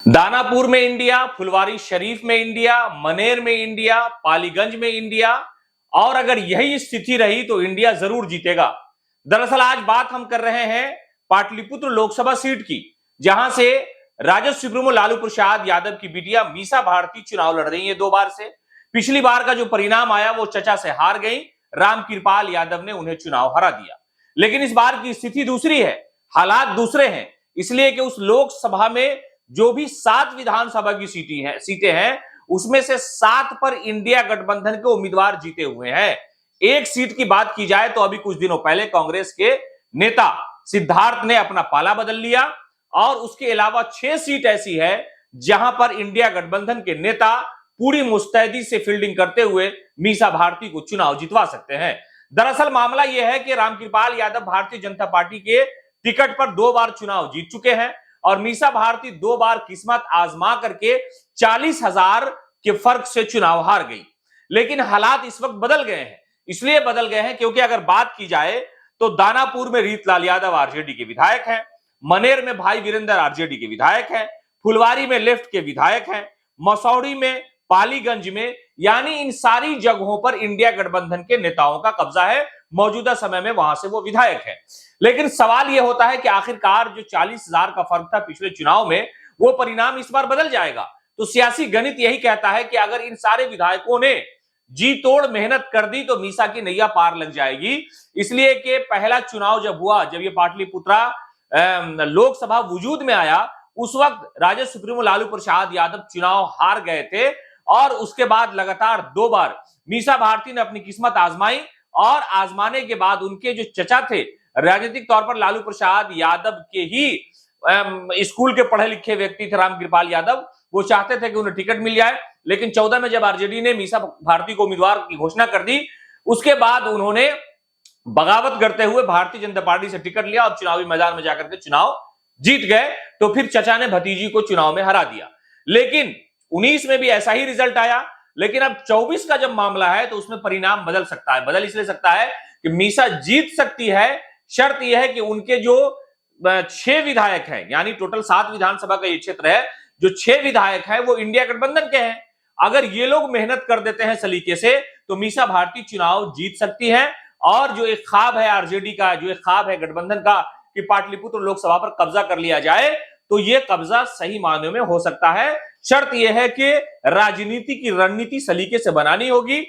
दानापुर में इंडिया, फुलवारी शरीफ में इंडिया, मनेर में इंडिया, पालीगंज में इंडिया। और अगर यही स्थिति रही तो इंडिया जरूर जीतेगा। दरअसल आज बात हम कर रहे हैं पाटलिपुत्र लोकसभा सीट की, जहां से राजद सुप्रीमो लालू प्रसाद यादव की बिटिया मीसा भारती चुनाव लड़ रही है 2 बार से। पिछली बार का जो परिणाम आया वो चचा से हार गई, रामकृपाल यादव ने उन्हें चुनाव हरा दिया। लेकिन इस बार की स्थिति दूसरी है, हालात दूसरे हैं, इसलिए कि उस लोकसभा में जो भी 7 विधानसभा की सीटें हैं उसमें से 7 पर इंडिया गठबंधन के उम्मीदवार जीते हुए हैं। एक सीट की बात की जाए तो अभी कुछ दिनों पहले कांग्रेस के नेता सिद्धार्थ ने अपना पाला बदल लिया और उसके अलावा 6 सीट ऐसी है जहां पर इंडिया गठबंधन के नेता पूरी मुस्तैदी से फील्डिंग करते हुए मीसा भारती को चुनाव जितवा सकते हैं। दरअसल मामला यह है कि रामकृपाल यादव भारतीय जनता पार्टी के टिकट पर 2 बार चुनाव जीत चुके हैं और मीसा भारती 2 बार किस्मत आजमा करके 40,000 के फर्क से चुनाव हार गई। लेकिन हालात इस वक्त बदल गए हैं, इसलिए बदल गए हैं क्योंकि अगर बात की जाए तो दानापुर में रीतलाल यादव आरजेडी के विधायक हैं, मनेर में भाई वीरेंद्र आरजेडी के विधायक हैं, फुलवारी में लेफ्ट के विधायक हैं, मसौड़ी में, पालीगंज में, यानी इन सारी जगहों पर इंडिया गठबंधन के नेताओं का कब्जा है। मौजूदा समय में वहां से वो विधायक है। लेकिन सवाल यह होता है कि आखिरकार जो 40,000 का फर्क था पिछले चुनाव में, वो परिणाम इस बार बदल जाएगा। तो सियासी गणित यही कहता है कि अगर इन सारे विधायकों ने जी तोड़ मेहनत कर दी तो मीसा की नैया पार लग जाएगी। इसलिए कि पहला चुनाव जब हुआ, जब ये पाटलिपुत्रा लोकसभा वजूद में आया, उस वक्त राजद सुप्रीमो लालू प्रसाद यादव चुनाव हार गए थे और उसके बाद लगातार 2 बार मीसा भारती ने अपनी किस्मत आजमाई और आजमाने के बाद उनके जो चचा थे, राजनीतिक तौर पर लालू प्रसाद यादव के ही स्कूल के पढ़े लिखे व्यक्ति थे रामकृपाल यादव, वो चाहते थे कि उन्हें टिकट मिल जाए। लेकिन 14 में जब आरजेडी ने मीसा भारती को उम्मीदवार की घोषणा कर दी, उसके बाद उन्होंने बगावत करते हुए भारतीय जनता पार्टी से टिकट लिया और चुनावी मैदान में जाकर के चुनाव जीत गए। तो फिर चचा ने भतीजी को चुनाव में हरा दिया। लेकिन 19 में भी ऐसा ही रिजल्ट आया। लेकिन अब 24 का जब मामला है तो उसमें परिणाम बदल सकता है। बदल इसलिए सकता है कि मीसा जीत सकती है, शर्त यह है कि उनके जो 6 विधायक हैं, यानी टोटल 7 विधानसभा का ये क्षेत्र है, जो 6 विधायक हैं वो इंडिया गठबंधन के हैं। अगर ये लोग मेहनत कर देते हैं सलीके से तो मीसा भारती चुनाव जीत सकती है। और जो एक ख्वाब है आरजेडी का, जो एक ख्वाब है गठबंधन का कि पाटलिपुत्र लोकसभा पर कब्जा कर लिया जाए, तो ये कब्जा सही मायनों में हो सकता है। शर्त यह है कि राजनीति की रणनीति सलीके से बनानी होगी।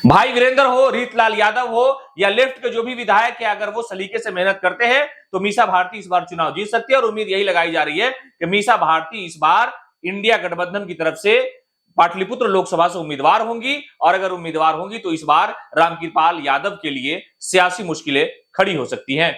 भाई वीरेंद्र हो, रीतलाल यादव हो या लेफ्ट के जो भी विधायक है, अगर वो सलीके से मेहनत करते हैं तो मीसा भारती इस बार चुनाव जीत सकती है। और उम्मीद यही लगाई जा रही है कि मीसा भारती इस बार इंडिया गठबंधन की तरफ से पाटलिपुत्र लोकसभा से उम्मीदवार होंगी। और अगर उम्मीदवार होंगी तो इस बार रामकृपाल यादव के लिए सियासी मुश्किलें खड़ी हो सकती हैं।